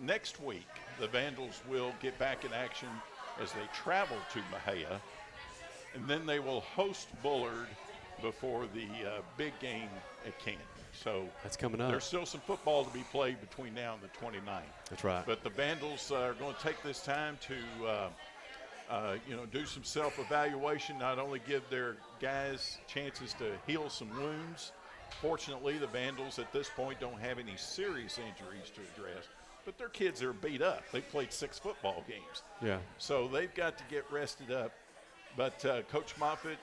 next week, the Vandals will get back in action as they travel to Mahia, and then they will host Bullard before the big game at Canton. So that's coming up. There's still some football to be played between now and the 29th. That's right. But the Vandals are going to take this time to, do some self-evaluation, not only give their guys chances to heal some wounds. Fortunately, the Vandals at this point don't have any serious injuries to address, but their kids are beat up. They played 6 football games. Yeah. So they've got to get rested up. But Coach Moffitt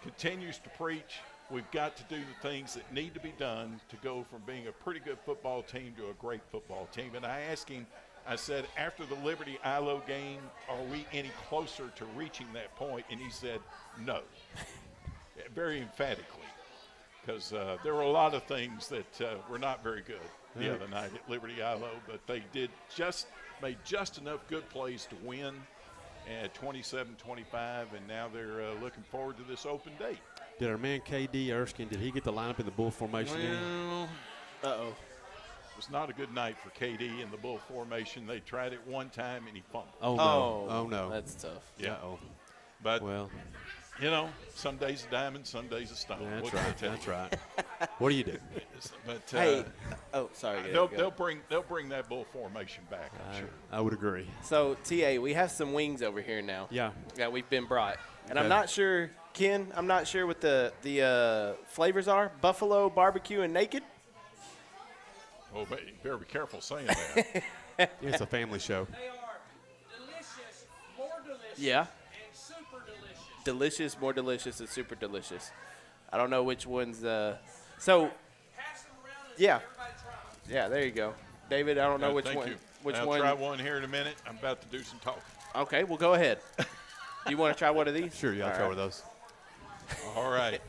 continues to preach, we've got to do the things that need to be done to go from being a pretty good football team to a great football team. And I asked him, I said, after the Liberty-Ilo game, are we any closer to reaching that point? And he said, no, very emphatically, because there were a lot of things that were not very good the other night at Liberty-Ilo, but they made just enough good plays to win at 27-25, and now they're looking forward to this open date. Did our man KD Erskine, did he get the lineup in the bull formation? Well, uh-oh. It was not a good night for KD in the bull formation. They tried it one time, and he fumbled. Oh, no. Oh, no. That's tough. Yeah. Uh-oh. But, well, some days a diamond, some days a stone. That's right. That's right. What do you do? But, hey. Sorry. They'll bring that bull formation back, I'm sure. I would agree. So, TA, we have some wings over here now. Yeah. That we've been brought. And Okay. I'm not sure, Ken, what the flavors are. Buffalo, barbecue, and naked? Oh, but you better be careful saying that. It's a family show. They are delicious, more delicious, Yeah. and super delicious. Delicious, more delicious, and super delicious. I don't know which one's so, Pass them around and yeah. everybody try. Yeah, there you go. David, I don't know which Thank one. you. Which I'll one? try one here in a minute. I'm about to do some talking. Okay, well, go ahead. You want to try one of these? Sure, yeah, I'll All try right. one of those. All right.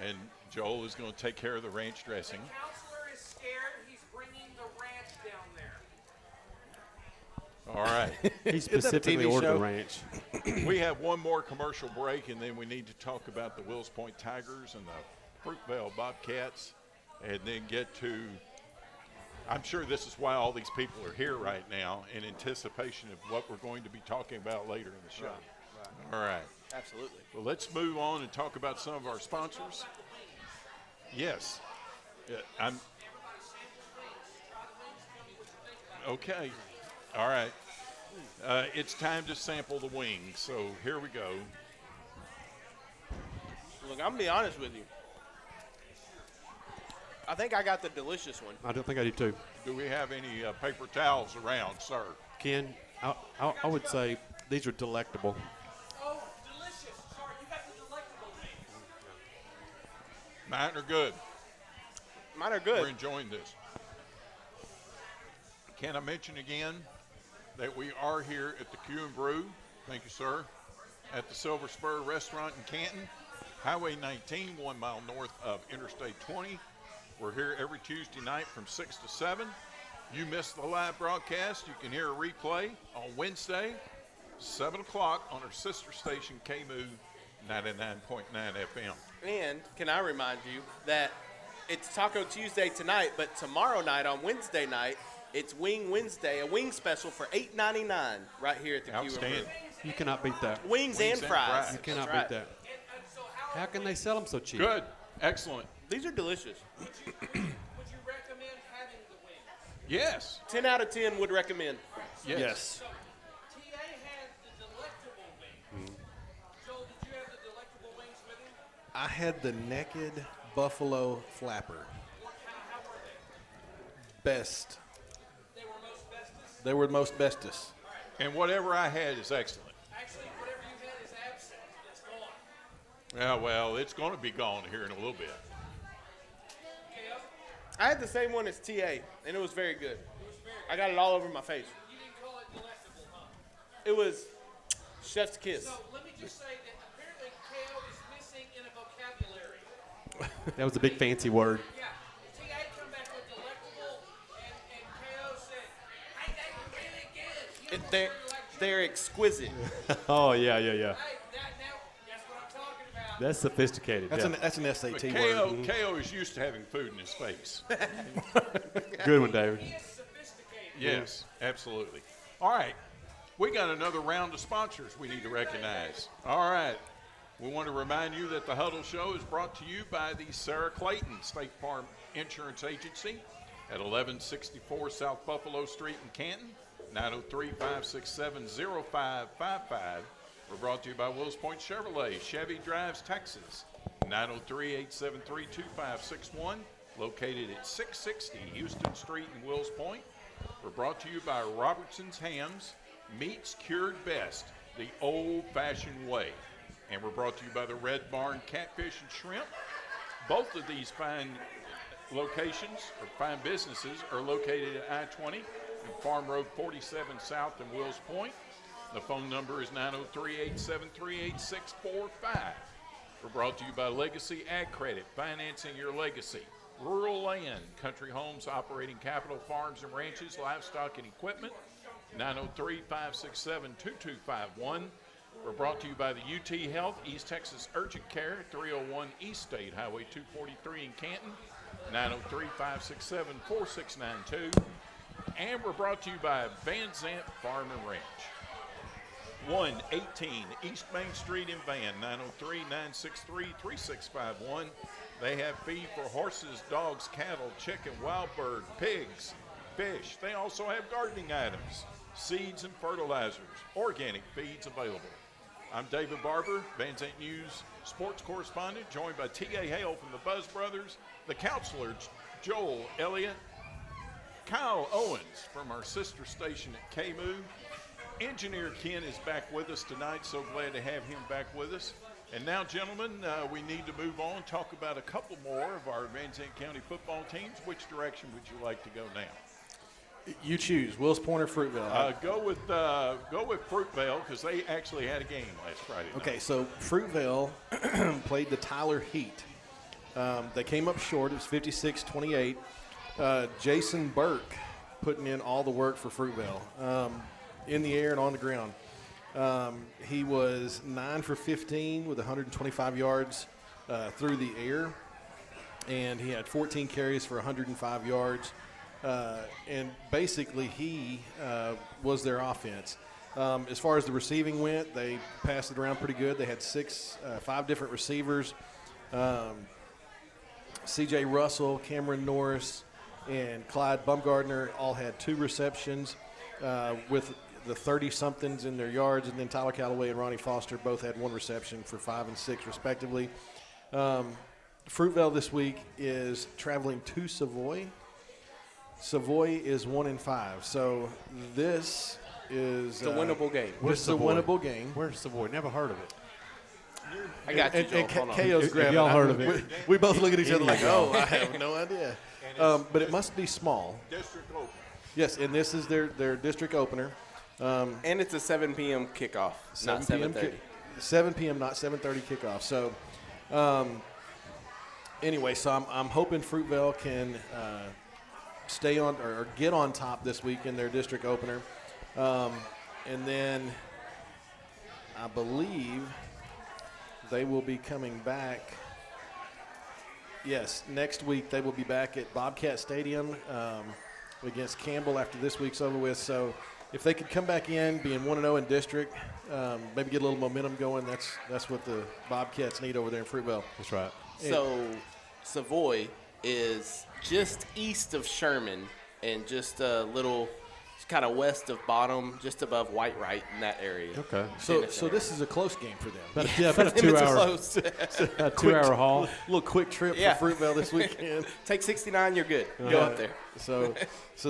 And Joel is going to take care of the ranch dressing. Counselor is scared. He's bringing the ranch down there. All right. He specifically TV ordered show? the ranch. We have one more commercial break, and then we need to talk about the Wills Point Tigers and the Fruitvale Bobcats, and then get to – I'm sure this is why all these people are here right now, in anticipation of what we're going to be talking about later in the show. Right. All right. Absolutely. Well, let's move on and talk about some of our sponsors. Yes. I'm – okay. All right. It's time to sample the wings, so here we go. Look, I'm going to be honest with you. I think I got the delicious one. I don't think I do too. Do we have any paper towels around, sir? Ken, I would say these are delectable. Oh, delicious. Sorry, you got the delectable wings. Mine are good. Mine are We're good. enjoying this. Can I mention again that we are here at the Q and Brew, thank you, sir, at the Silver Spur Restaurant in Canton, Highway 19, 1 mile north of Interstate 20. We're here every Tuesday night from 6 to 7. You missed the live broadcast, you can hear a replay on Wednesday, 7 o'clock on our sister station, KMU 99.9 FM. And can I remind you that it's Taco Tuesday tonight, but tomorrow night on Wednesday night, it's Wing Wednesday, a wing special for $8.99 right here at the Q and Outstanding. Brew. You cannot beat that. Wings Wings and and fries. fries. You cannot That's right. beat that. And so how How can they sell them so cheap? Good, excellent. These are delicious. would you recommend having the wings? Yes, 10 out of 10 would recommend. yes. So TA had the delectable wings. Joel, did you have the delectable wings with him? I had the naked buffalo flapper. How were they? Best. They were most bestest. They were most bestest. And whatever I had is excellent. Actually, whatever you had is absent. It's gone. Yeah, well, it's going to be gone here in a little bit. KO? I had the same one as TA, and it was very good. I got it all over my face. You didn't call it delectable, huh? It was chef's kiss. So let me just say that apparently KO is missing in a vocabulary. That was a big fancy word. Yeah. TA come back with delectable, and KO said, hey, they were really good. You know, They're, we were like, they're exquisite. Oh, yeah. hey, now, that's what I'm talking about. That's sophisticated. That's yeah. an But SAT KO, word. KO is used to having food in his face. Good one, David. He is sophisticated. Yes, absolutely. All right. We got another round of sponsors we need to recognize. All right. We want to remind you that the Huddle Show is brought to you by the Sarah Clayton State Farm Insurance Agency at 1164 South Buffalo Street in Canton, 903-567-0555. We're brought to you by Wills Point Chevrolet, Chevy Drives, Texas, 903-873-2561, located at 660 Houston Street in Wills Point. We're brought to you by Robertson's Hams, meats cured best, the old-fashioned way. And we're brought to you by the Red Barn Catfish and Shrimp. Both of these fine locations, or fine businesses, are located at I-20 and Farm Road 47 South in Wills Point. The phone number is 903-873-8645. We're brought to you by Legacy Ag Credit, financing your legacy. Rural Land, Country Homes, Operating Capital, Farms and Ranches, Livestock and Equipment, 903-567-2251. We're brought to you by the UT Health, East Texas Urgent Care, 301 East State Highway 243 in Canton, 903-567-4692. And we're brought to you by Van Zant Farm and Ranch. 118 East Main Street in Van, 903-963-3651. They have feed for horses, dogs, cattle, chicken, wild bird, pigs, fish. They also have gardening items, seeds and fertilizers, organic feeds available. I'm David Barber, Van Zant News sports correspondent, joined by T.A. Hale from the Buzz Brothers, the counselor, Joel Elliott, Kyle Owens from our sister station at KMU. Engineer Ken is back with us tonight, so glad to have him back with us. And now, gentlemen, we need to move on, talk about a couple more of our Van Zant County football teams. Which direction would you like to go now? You choose, Wills Point or Fruitvale. Go with Fruitvale, because they actually had a game last Friday night. Okay, so Fruitvale played the Tyler Heat. They came up short. It was 56-28. Jason Burke putting in all the work for Fruitvale, in the air and on the ground. He was 9 for 15 with 125 yards through the air, and he had 14 carries for 105 yards. And basically he was their offense. As far as the receiving went, they passed it around pretty good. They had 5 different receivers. C.J. Russell, Cameron Norris, and Clyde Bumgardner all had 2 receptions with the 30-somethings in their yards, and then Tyler Callaway and Ronnie Foster both had 1 reception for 5 and 6 respectively. Fruitvale this week is traveling to Savoy. Savoy is 1-5, so this is It's a winnable game. This is a winnable game. Where's Savoy? Never heard of it. I got you, Joel. And Hold on. KO's If grabbing y'all it. heard of it. We both look at each other like, oh, I have no idea. But it must be small. District open. Yes, and this is their district opener. And it's a 7 p.m. kickoff, 7 not p.m. 7:30. 7 p.m., not 7:30 kickoff. So, anyway, so I'm hoping Fruitvale can stay on or get on top this week in their district opener. And then I believe they will be coming back. Yes, next week they will be back at Bobcat Stadium against Campbell after this week's over with. So if they could come back in, being 1-0 in district, maybe get a little momentum going, that's what the Bobcats need over there in Fruitvale. That's right. So Savoy is just east of Sherman and just a little kind of west of Bottom, just above White Wright in that area. Okay. So this is a close game for them. About a It's a 2-hour close. a 2-hour haul. Little quick trip Yeah. for Fruitvale this weekend. Take 69, you're good. Go up there. So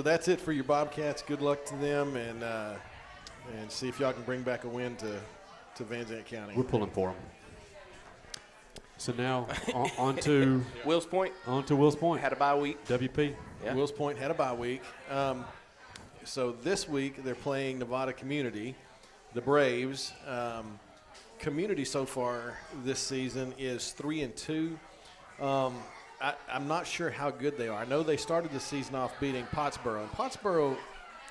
that's it for your Bobcats. Good luck to them, and see if y'all can bring back a win to Van Zant County. We're pulling for them. So now on to Wills Point Wills Point. had a bye week. WP. Yeah. Wills Point had a bye week. So this week they're playing Nevada Community, the Braves. Community so far this season is 3-2. I'm not sure how good they are. I know they started the season off beating Pottsboro. And Pottsboro,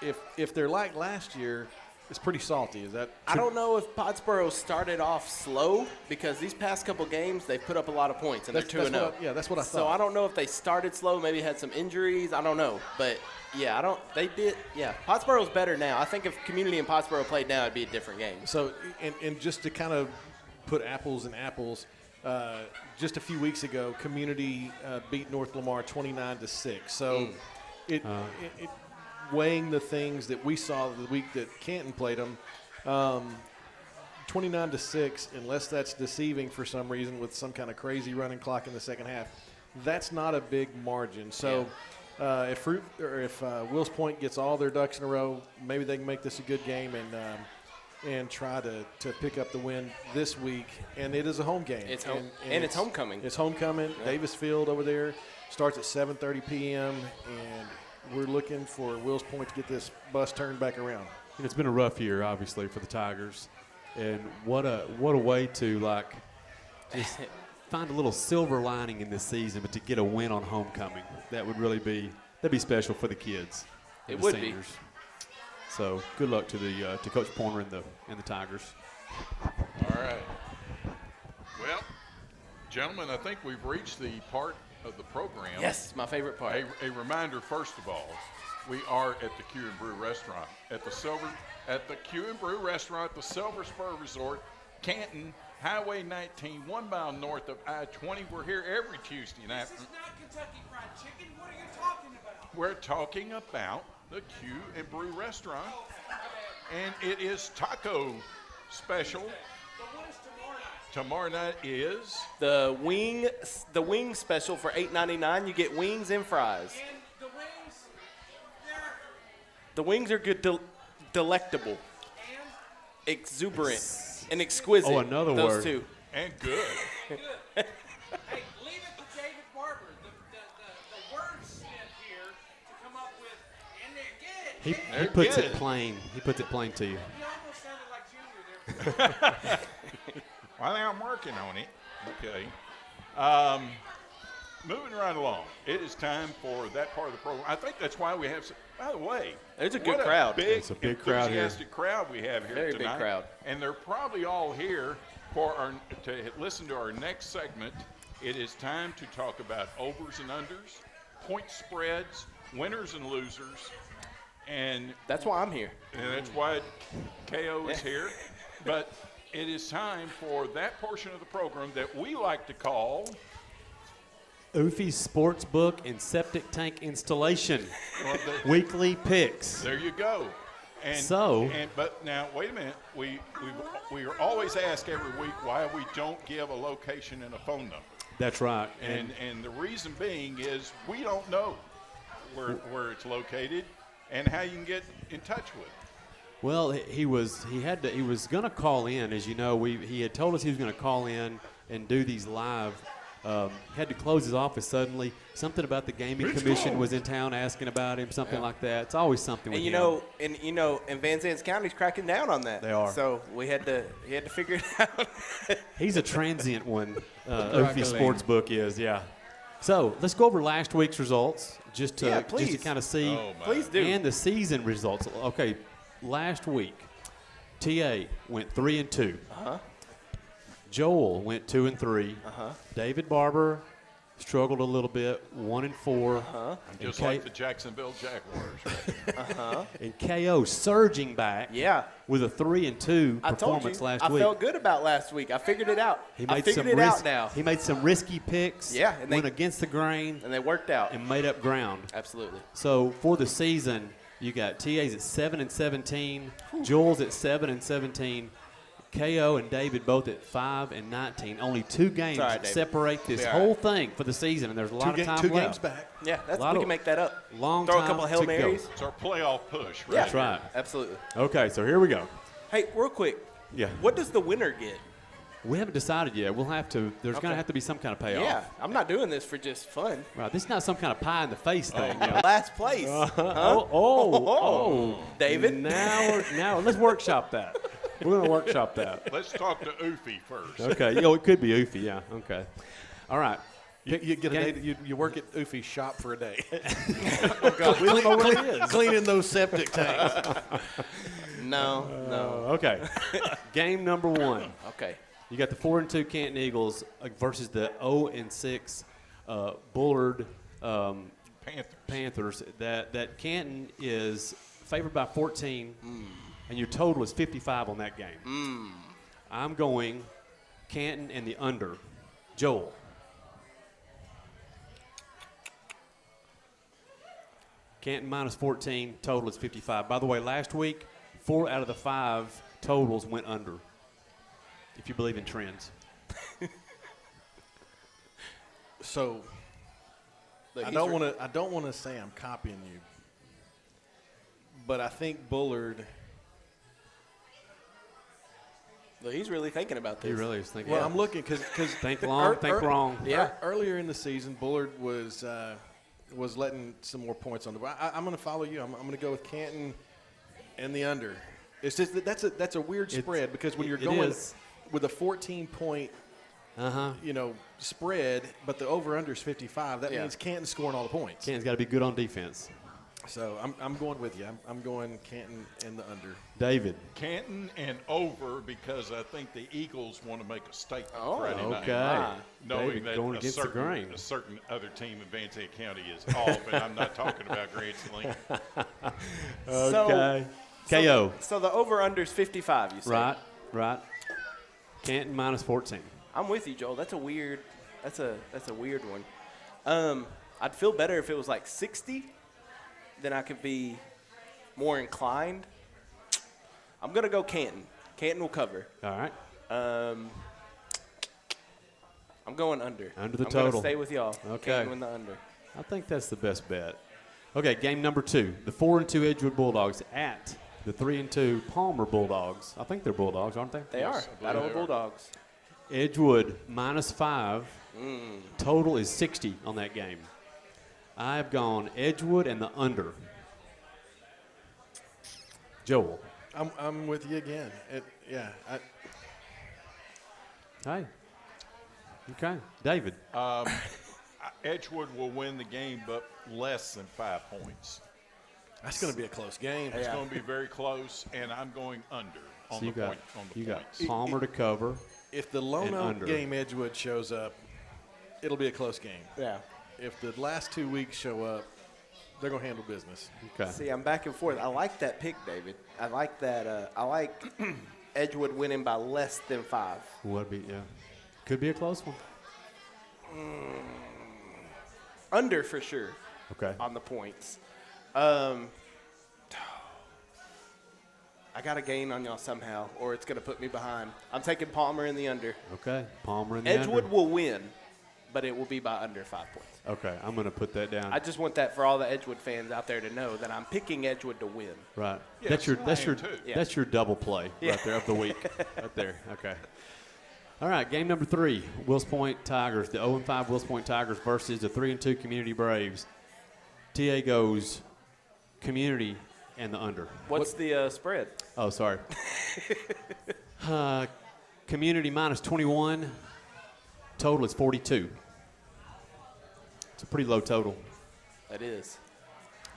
if they're like last year, it's pretty salty. Is that? I don't know if Pottsboro started off slow because these past couple games they've put up a lot of points and they're 2-0. Yeah, that's what I thought. So I don't know if they started slow, maybe had some injuries. I don't know, but yeah, I don't. They did. Yeah, Pottsboro's better now. I think if Community and Pottsboro played now, it'd be a different game. So, and just to kind of put apples and apples, just a few weeks ago, Community beat North Lamar 29-6. So, it weighing the things that we saw the week that Canton played them, 29-6, unless that's deceiving for some reason with some kind of crazy running clock in the second half, that's not a big margin. So if Wills Point gets all their ducks in a row, maybe they can make this a good game and try to pick up the win this week. And it is a home game. It's home, and it's homecoming. It's homecoming. Yeah. Davis Field over there starts at 7:30 p.m. and we're looking for Wills Point to get this bus turned back around. And it's been a rough year, obviously, for the Tigers. And what a way to, just find a little silver lining in this season, but to get a win on homecoming. That would really be special for the kids. It the would seniors. So good luck to Coach Pointer and the Tigers. All right. Well, gentlemen, I think we've reached the part of the program. Yes, my favorite part. A reminder, first of all, we are at the Q and Brew Restaurant at the Q and Brew Restaurant, the Silver Spur Resort, Canton, Highway 19, 1 mile north of I-20. We're here every Tuesday night. This is not Kentucky Fried Chicken. What are you talking about? We're talking about the Q and Brew Restaurant, and it is taco special. But what is tomorrow night? Tomorrow night is The wing special for $8.99. You get wings and fries. And the wings, The wings are good, delectable, and exuberant, and exquisite. Oh, another those word. two. and good. good. Hey, leave it to David Barber, the wordsmith here, to come up with, and they're good. He puts it plain. He puts it plain to you. He almost sounded like Junior there. Well, I'm working on it. Okay. Moving right along, it is time for that part of the program. I think that's why we have. By the way, There's a good what crowd. It's a big crowd here. enthusiastic crowd we have here Very big tonight. crowd. And they're probably all here to listen to our next segment. It is time to talk about overs and unders, point spreads, winners and losers, and That's why I'm here. that's why KO is here. But it is time for that portion of the program that we like to call Oofy's Sportsbook and Septic Tank Installation. Weekly picks. There you go. And but now wait a minute. We are always asked every week why we don't give a location and a phone number. That's right. And the reason being is we don't know where it's located and how you can get in touch with it. Well, he was going to call in. As you know, he had told us he was going to call in and do these live. Had to close his office suddenly. Something about the gaming commission was in town asking about him. Something like that. It's always something. And with him. And Van Zandt County's cracking down on that. They are. So he had to figure it out. He's a transient one. Oofy Sportsbook is, yeah. So let's go over last week's results just to kind of see. Oh, my. Please do. And the season results. Okay, last week, TA went 3-2. Joel went 2-3. David Barber struggled a little bit, 1-4. Just like the Jacksonville Jaguars. And KO surging back. Yeah. With a 3-2 I told you. performance last I week. felt good about last week. I figured it out. I figured it out now. He made some risky picks. Yeah, and went against the grain And they worked out. and made up ground. Absolutely. So for the season, you got TA's at 7-17, Joel's at 7-17, KO and David both at 5-19. Only 2 games separate this whole thing for the season, and there's a lot of time left. 2 games back. Yeah, we can make that up. Long Throw time a couple of Hail to go. Marys. It's our playoff push, right? Yeah, That's right. Absolutely. Okay, so here we go. Hey, real quick. Yeah. What does the winner get? We haven't decided yet. We'll have to. There's going to have to be some kind of payoff. Yeah, I'm not doing this for just fun. Right. This is not some kind of pie in the face thing. You know? Last place. David. Now let's workshop that. We're going to workshop that. Let's talk to Oofy first. Okay. It could be Oofy. Yeah. Okay. All right. You get a day. You work at Oofy's shop for a day. Oh God, we don't know what it is. Cleaning those septic tanks. No. Okay. Game number 1. Okay. You got the 4-2 Canton Eagles versus the 0-6 Bullard Panthers. That Canton is favored by 14, and your total is 55 on that game. I'm going Canton and the under. Joel. Canton minus 14, total is 55. By the way, last week, 4 out of the 5 totals went under, if you believe in trends. So I don't want to say I'm copying you, but I think Bullard. Well, he's really thinking about this. He really is thinking. Well, I'm looking because think long, think wrong. Yeah. Earlier in the season, Bullard was letting some more points on the board. I'm going to follow you. I'm going to go with Canton and the under. It's just that's a weird spread because when you're going with a 14-point spread, but the over/under is 55. That means Canton's scoring all the points. Canton's got to be good on defense. So I'm going with you. I'm going Canton and the under. David. Canton and over because I think the Eagles want to make a statement Friday night. Okay. Knowing David that going against the grain. a certain other team in Van Zandt County is off, and I'm not talking about Grand Saline. Okay. KO. So the over/under is 55. You said. Right. Canton minus 14. I'm with you, Joel. That's a weird one. I'd feel better if it was like 60. Then I could be more inclined. I'm gonna go Canton. Canton will cover. All right. I'm going under. Under the I'm total. gonna stay with y'all. Okay. Canton win the under. I think that's the best bet. Okay, game number 2. The 4-2 Edgewood Bulldogs at the 3-2 Palmer Bulldogs. I think they're Bulldogs, aren't they? They are. Battle of Bulldogs. Edgewood minus 5. Total is 60 on that game. I've gone Edgewood and the under. Joel. I'm with you again. Hey. Okay. David. Edgewood will win the game, but less than 5 points. That's going to be a close game. It's going to be very close, and I'm going under on the points. You got Palmer to cover. If the Lono game Edgewood shows up, it'll be a close game. Yeah. If the last 2 weeks show up, they're going to handle business. Okay. See, I'm back and forth. I like that pick, David. I like that. I like Edgewood winning by less than 5. Could be a close one. Under for sure. Okay. On the points. I got to gain on y'all somehow, or it's going to put me behind. I'm taking Palmer in the under. Okay. Palmer in the Edgewood under. will win, but it will be by under 5 points. Okay. I'm going to put that down. I just want that for all the Edgewood fans out there to know that I'm picking Edgewood to win. Right. Yes, That's your double play right there of the week. Right there. Okay. All right, game number 3, Wills Point Tigers. The 0-5 Wills Point Tigers versus the 3-2 Community Braves. TA goes Community and the under. What's the spread? Oh, sorry. Community minus 21. Total is 42. It's a pretty low total. That is.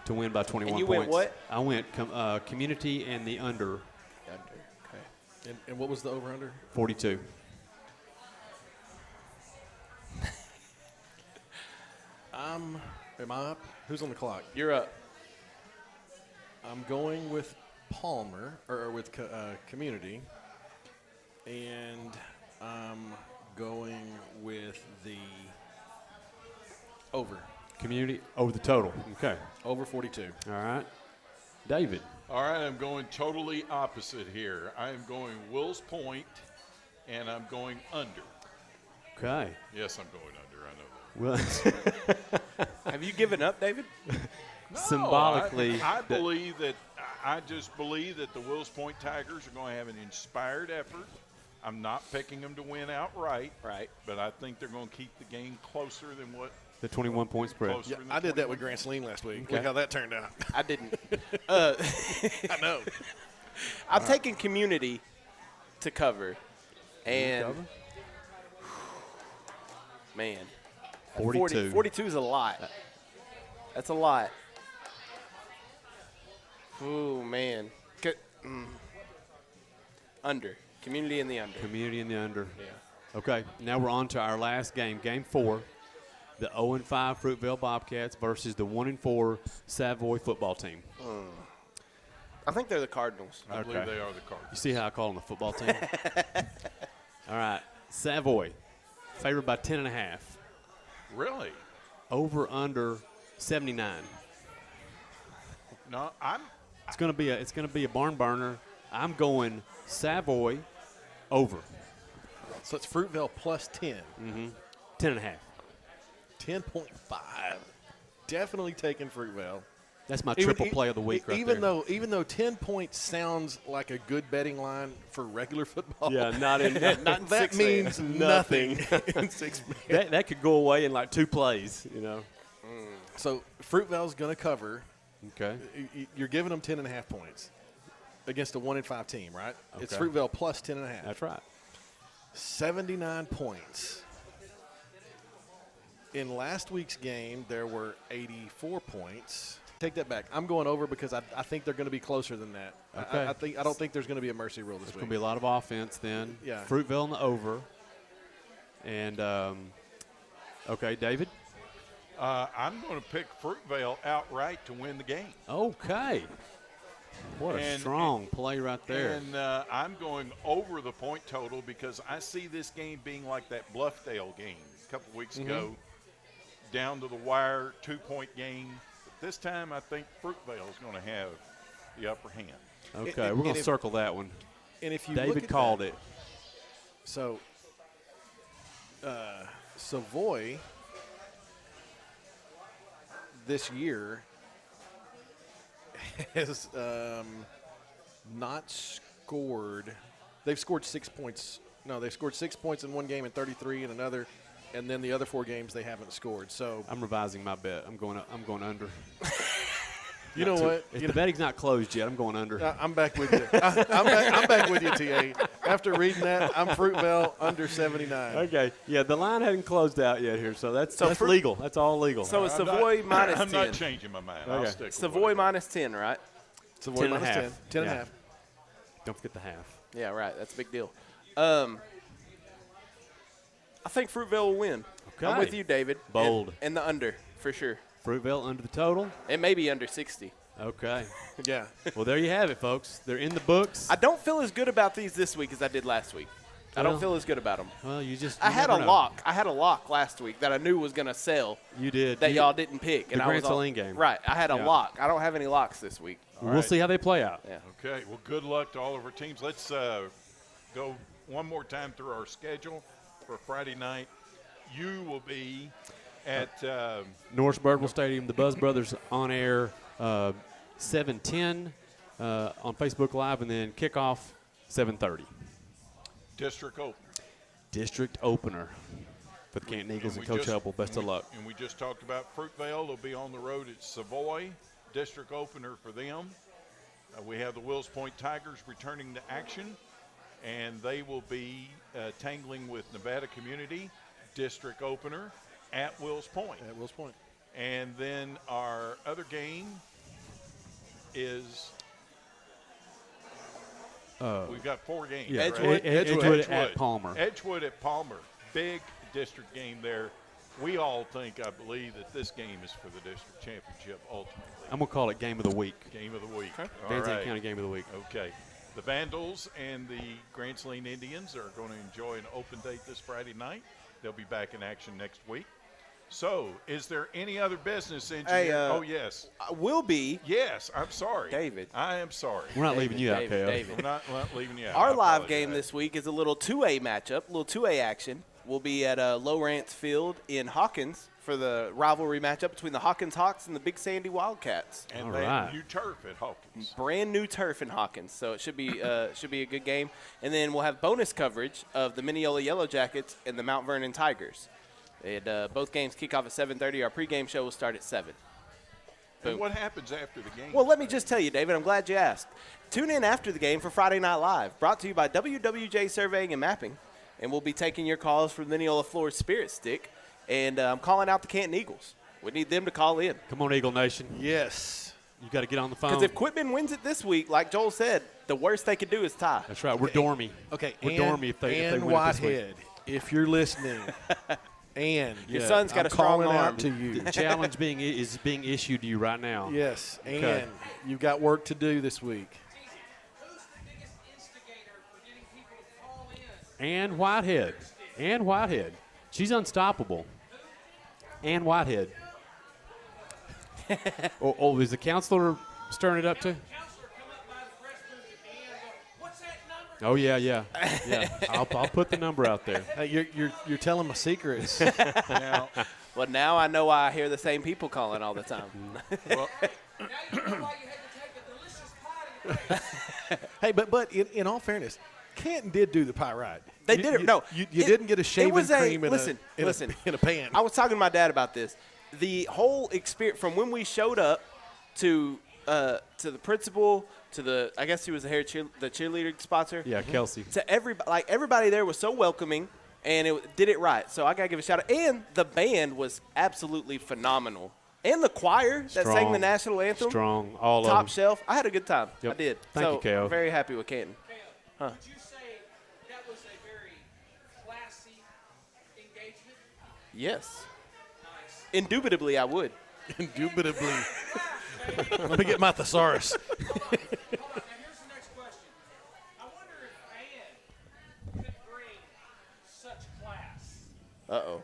To win by 21 and you points. Went what? I went Community and the under. Under. Okay. And what was the over/under? 42. Am I up? Who's on the clock? You're up. I'm going with Palmer, or with Community, and I'm going with the over. Community over the total. Okay. Over 42. All right. David. All right, I'm going totally opposite here. I am going Wills Point, and I'm going under. Okay. Yes, I'm going under. I know that. Well, Have you given up, David? No, symbolically, I believe that. I just believe that the Wills Point Tigers are going to have an inspired effort. I'm not picking them to win outright, Right. but I think they're going to keep the game closer than what. the 21-point spread. Closer Yeah, than I did that 21. with Grand Saline last week. Okay. Look how that turned out. I didn't. I know. I'm taking Community to cover. And, Cover? man. 42. 42 is a lot. That's a lot. Ooh, man. Under. Community in the under. Community in the under. Yeah. Okay, now we're on to our last game, Game 4. The 0-5 Fruitvale Bobcats versus the 1-4 Savoy football team. I think they're the Cardinals. I believe they are the Cardinals. You see how I call them the football team? All right, Savoy, favored by 10.5. Really? Over under 79. No, It's gonna be a barn burner. I'm going Savoy over. So it's Fruitvale plus 10. 10.5. 10.5. Definitely taking Fruitvale. That's my triple play of the week right even there. Even though 10 points sounds like a good betting line for regular football. Yeah, not in that 6 means man. nothing in 6 man. That could go away in like 2 plays, you know. So Fruitvale's going to cover. Okay. You're giving them 10.5 points against a 1-5 team, right? It's Okay. Fruitvale plus 10.5. That's right. 79 points. In last week's game, there were 84 points. Take that back. I'm going over because I think they're going to be closer than that. Okay. I don't think there's going to be a mercy rule this There's week. going to be a lot of offense then. Yeah. Fruitvale in the over. And, okay, David? I'm going to pick Fruitvale outright to win the game. Okay. What a strong play right there. And I'm going over the point total because I see this game being like that Bluffdale game a couple weeks ago, down to the wire, 2-point game. But this time I think Fruitvale is going to have the upper hand. Okay, we're going to circle that one. And if you David called it. So, Savoy this year has not scored. They've scored 6 points. No, they've scored 6 points in one game and 33 in another, and then the other 4 games they haven't scored. So I'm revising my bet. I'm going under. you know what? If the betting's not closed yet, I'm going under. I'm back with you. I'm back with you, TA. After reading that, I'm Fruitvale under 79. Okay. Yeah, the line hadn't closed out yet here, so that's legal. That's all legal. So it's Savoy minus 10. I'm not changing my mind. I'll stick with Savoy whatever. minus 10, right? Savoy minus 10. 10 and a Yeah. half. Don't forget the half. Yeah, right. That's a big deal. I think Fruitvale will win. Okay. I'm with you, David. Bold. And the under, for sure. Fruitvale under the total. It may be under 60. Okay. Yeah. Well, there you have it, folks. They're in the books. I don't feel as good about these this week as I did last week. I Well, don't feel as good about them. Well, you had never a know. lock. I had a lock last week that I knew was going to sell You did. that y'all didn't pick. The And I Grand was all, Saline game. Right. I had a Yeah. lock. I don't have any locks this week. We'll see how they play out. Yeah. Okay, well, good luck to all of our teams. Let's go one more time through our schedule for Friday night. You will be at Norris Birdwell Stadium, the Buzz Brothers on air, 7:10 on Facebook Live, and then kickoff 7:30. District Opener. District opener for the Canton Eagles and we Coach just- Hubble. Best of luck. And we just talked about Fruitvale. They'll be on the road at Savoy. District opener for them. We have the Wills Point Tigers returning to action, and they will be tangling with Nevada Community. District opener at Wills Point. At Wills Point. And then our other game is we've got 4 games. Yeah, Edgewood. Edgewood at Palmer. Edgewood at Palmer. Big district game there. We all think, I believe, that this game is for the district championship ultimately. I'm going to call it Game of the Week. Game of the week. All Van Zandt right. County Game of the Week. Okay. The Vandals and the Grand Saline Indians are going to enjoy an open date this Friday night. They'll be back in action next week. So, is there any other business, engineer? Hey, oh, yes. Will be Yes, I'm sorry. David. I am sorry. We're not leaving you out, David, KO. David. I'm not leaving you out. Our I live game apologize. this week is a little 2A matchup, a little 2A action. We'll be at Lowrance Field in Hawkins for the rivalry matchup between the Hawkins Hawks and the Big Sandy Wildcats. And All they right. have new turf at Hawkins. Brand new turf in Hawkins, so it should be a good game. And then we'll have bonus coverage of the Mineola Yellow Jackets and the Mount Vernon Tigers. And both games kick off at 7:30. Our pregame show will start at 7. And what happens after the game? Well, let me just tell you, David, I'm glad you asked. Tune in after the game for Friday Night Live, brought to you by WWJ Surveying and Mapping. And we'll be taking your calls from Mineola Floor's Spirit Stick. And I'm calling out the Canton Eagles. We need them to call in. Come on, Eagle Nation. Yes. You got to get on the phone. Because if Quitman wins it this week, like Joel said, The worst they could do is tie. That's right. We're dormy. Okay, We're dormy if they and win it this week. Whitehead, if you're listening, and Your son's got I'm a strong calling arm. out to you. The challenge is being issued to you right now. Yes, and Okay. you've got work to do this week. Who's the biggest instigator for getting people to call in? And Whitehead. And Whitehead. She's unstoppable. And Whitehead. oh, is the counselor stirring it up too? Counselor come up by the press booth and go, what's that number? Oh yeah. I'll put the number out there. Hey, you're telling my secrets. Now, Well, now I know why I hear the same people calling all the time. well, Now you know why you had to take a delicious pie to the place. Hey, but in all fairness, Canton did do the pie right. They You- did it. you- No, you it- didn't get a it shaving was a- cream in, listen, in a pan. I was talking to my dad about this. The whole experience from when we showed up to the principal, to the, I guess he was the cheerleader sponsor. Yeah, Kelsey. To everybody there was so welcoming, and it did it right. So I gotta give a shout out. And the band was absolutely phenomenal, and the choir that sang the Strong. national anthem, Strong. All top of them. shelf. I had a good time. Yep. I did. Thank so you, K.O. Very happy with Canton. Would you say that was a very classy engagement? Yes, Nice. indubitably I would. Indubitably. Let me get my thesaurus. Hold on. Now here's the next question. I wonder if Van could bring such class. Uh-oh.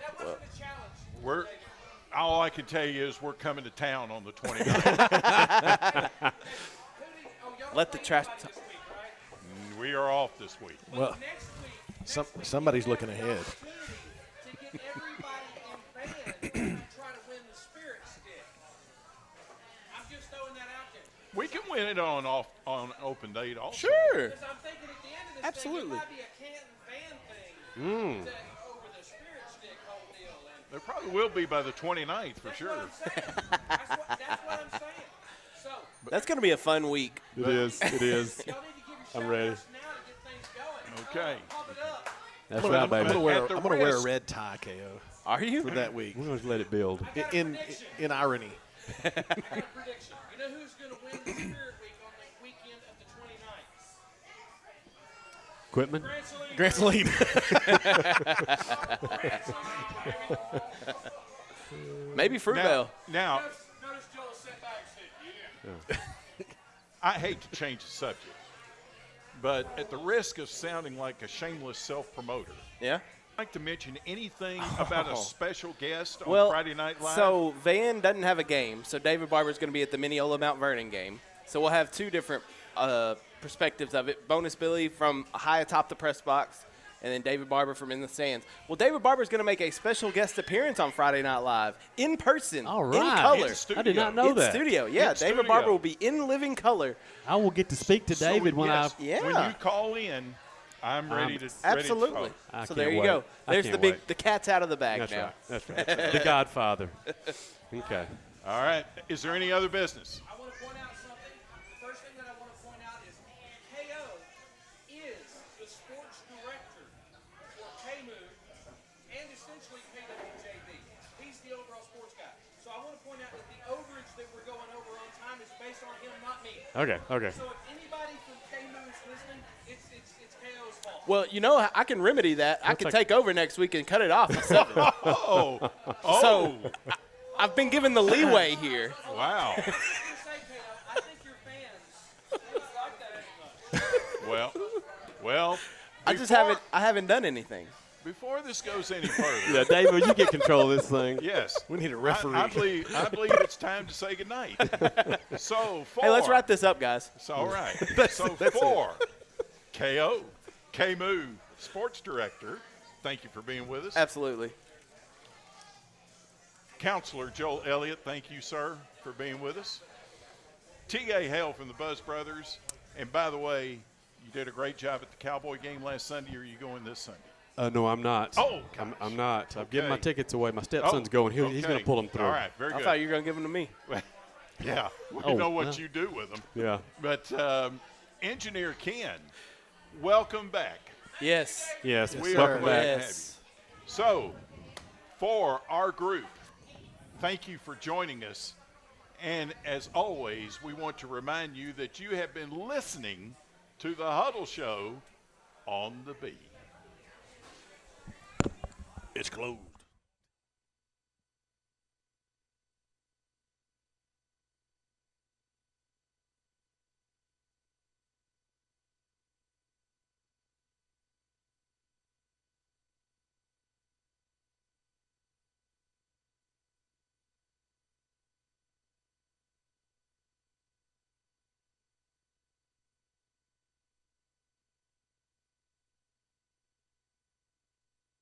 That wasn't a challenge. we're all I can tell you is we're coming to town on the 29th. Let the trash This week, right? We are off this week. Well, Next week, somebody's looking ahead. opportunity to get everybody in Van to try to win the spirit stick. I'm just throwing that out there. We can win it on open date also. Sure. Because I'm thinking at the end of this Absolutely. thing, it might be a Canton Van thing over the spirit stick whole deal. And There probably will be by the 29th for that's sure. what I'm saying. That's what I'm saying. So, That's going to be a fun week. It is. It is. y'all need to give your I'm shout ready. outs now to get things going. Okay. Pump it up. That's I'm right, gonna baby. wear At the I'm gonna wear a risk- red tie, KO, Are you? for that week. We're going to let it build. In irony. I got a prediction. You know who's going to win the Spirit Week on the weekend of the 29th? Quitman? Grant Saline. Grant Saline. Maybe Fruitvale. Now, Notice Joel sat back and said, yeah. I hate to change the subject, but at the risk of sounding like a shameless self-promoter, Yeah. I'd like to mention anything about a special guest on Well, Friday Night Live. so Van doesn't have a game, so David Barber's going to be at the Mineola Mount Vernon game. So we'll have two different perspectives of it. Bonus Billy from high atop the press box, and then David Barber from in the stands. Well, David Barber's going to make a special guest appearance on Friday Night Live in person, All in right. color. In studio. I did not know In that. studio, yeah. In David studio. Barber will be in living color. I will get to speak to So, David when yes, Yeah. when you call in, I'm ready to Absolutely. Ready to I So can't there you wait. go. I There's can't the big. wait. The cat's out of the bag That's now. right. That's right. The Godfather. Okay. All right. Is there any other business? I want to point out something. The first thing that I want to point out is KO is the sports director for KMU and essentially KWJB. He's the overall sports guy. So I want to point out that the overage that we're going over on time is based on him, not me. Okay. Okay. So if anybody from KMU is listening, it's KO's fault. Well, you know, I can remedy that. I can take over next week and cut it off at 7. Oh, So I've been given the leeway here. wow. I was going to say, KO, I think your fans, they don't like that as much. Well. I haven't done anything. Before this goes any further, Yeah, David, you get control of this thing. yes, We need a referee. I believe it's time to say goodnight. So for Hey, let's wrap this up, guys. It's all right. So that's for KO, KMU Sports Director, thank you for being with us. Absolutely. Counselor Joel Elliott, thank you, sir, for being with us. T.A. Hale from the Buzz Brothers. And by the way, you did a great job at the Cowboy game last Sunday. Or are you going this Sunday? No, I'm not. Oh, I'm not. I've given my Okay. tickets away. My stepson's going. He's okay. going to pull them through. All right, very I good. thought you were going to give them to me. Yeah, we Oh, know what well. you do with them. Yeah. But Engineer Ken, welcome back. Yes. Yes. We welcome are back. glad to have Yes. you. So, for our group, thank you for joining us. And as always, we want to remind you that you have been listening to the Huddle Show on the Bee. It's closed.